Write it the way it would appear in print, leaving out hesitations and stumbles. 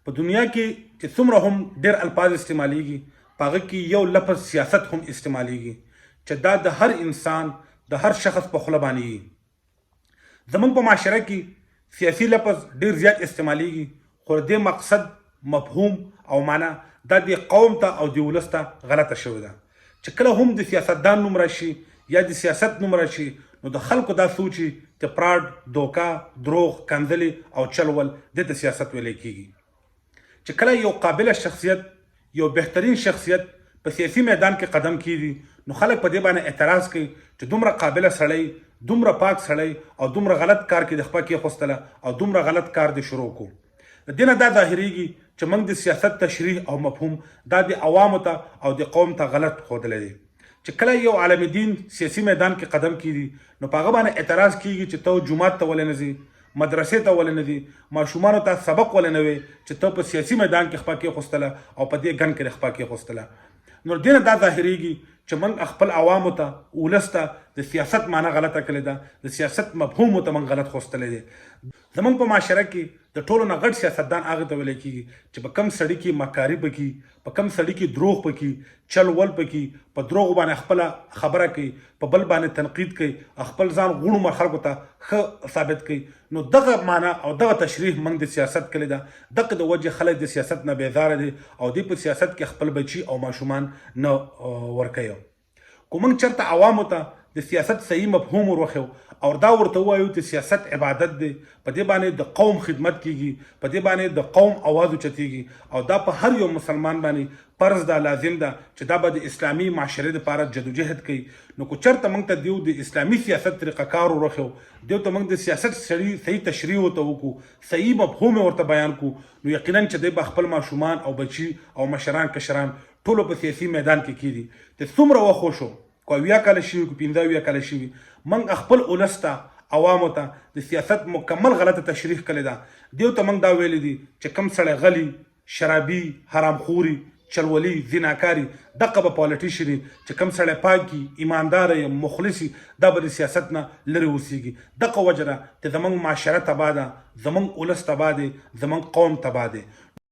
په دنیا کې چې څومره هم ډېر الفاظ استعمالیږي په هغه کې یو لفظ سیاست هم استعمالیږي چې دا د هر انسان د هر شخص په خوله باندې وي. زموږ په معاشره کې سیاسي لفظ ډېر زیات استعمالیږي خو د دې مقصد مفهوم او معنا دا د قوم ته او د ولس ته غلطه شوې ده چې کله هم د سیاستدان نوم راشي یا د سیاست نوم راشي نو د خلکو دا سوچي چې پراډ، دوکا، دروغ، کنځلې او چلول دې ته سیاست ویلی کیږي. چې کله یو قابله شخصیت، یو بهترین شخصیت په سیاسي میدان کې قدم کیږي نو خلک په دې باندې اعتراض کوي چې دومره قابله سړی، دومره پاک سړی او دومره غلط کار کې د خپه کېښوستله او دومره غلط کار دې شروع کو. د دې نه دا ظاهریږي چې موږ د سیاست تشریح او مفهوم دا د عوامو ته او د قوم ته غلط ښودلی دی. چې کله یو عالم دین سیاسي میدان کې قدم کیږي نو په هغه باندې اعتراض کیږي چې ته جومات ته ولې نه ځې، مدرسې ته ولې نه ځې، ماشومانو ته سبق ولې نه وی چې ته په سیاسي میدان کې خپه کېښوستله او په دې ګن کې خپه کېښوستله. نو دې نه دا ظاهریږي چې موږ خپل عوامو ته، ولس ته د سیاست معنا غلطه کړې ده، د سیاست مفهوم ته موږ غلط خوستلی دی. زموږ په معاشره کې د ټولو نه غټ سیاستدان هغه ته ویلی کېږي چې په کم سړي کې مکاري پکې، په کم سړي کې دروغ پکې، چل ول پکې، په دروغو باندې خپله خبره کوي، په بل باندې تنقید کوي، خپل ځان غوړو خلکو ته ښه ثابت کوي. نو دغه معنا او دغه تشریح موږ د سیاست کړې ده. دغه د وجې خلک د سیاست نه بیزاره دي او دوی په سیاست کې خپل بچي او ماشومان نه ورکوي. که موږ چېرته عوامو ته د سیاست صحیح مفهوم ورخو او دا ورته ووایو چې سیاست عبادت دی، په دې باندې د قوم خدمت کیږي، په دې باندې د قوم اواز اوچتیږي او دا په هر یو مسلمان باندې فرض ده، لازم ده چې دا به د اسلامي معاشرې دپاره جدوجهد کوي. نو که چېرته موږ ته دیو د اسلامي سیاست طریقه کار ورخو، دیو ته موږ د سیاست صحیح تشریح ورته وکړو، صحیح مفهوم ورته بیان کړو، نو یقینا چې دی به خپل ماشومان او بچي او مشران کشران ټولو په سیاسي میدان کې کیږي. چې څومره وخت وشو، که 70 کاله شوي، که 15 کاله شوي، موږ خپل ولس ته، عوامو ته د سیاست مکمل غلطه تشریح کړې ده. دیو ته موږ دا ویلی دي چې کم سړی غلی، شرابي، حرامخوري، چلولي، زناکاري، دغه به پالیټیشن چې کم سړی پاکي، ایمانداره، مخلصي، دا به د سیاست نه لرې اوسیږي. دغه وجه ده چې زموږ معاشره تباه ده، زموږ ولس تباه دی، زموږ قوم تباه دی.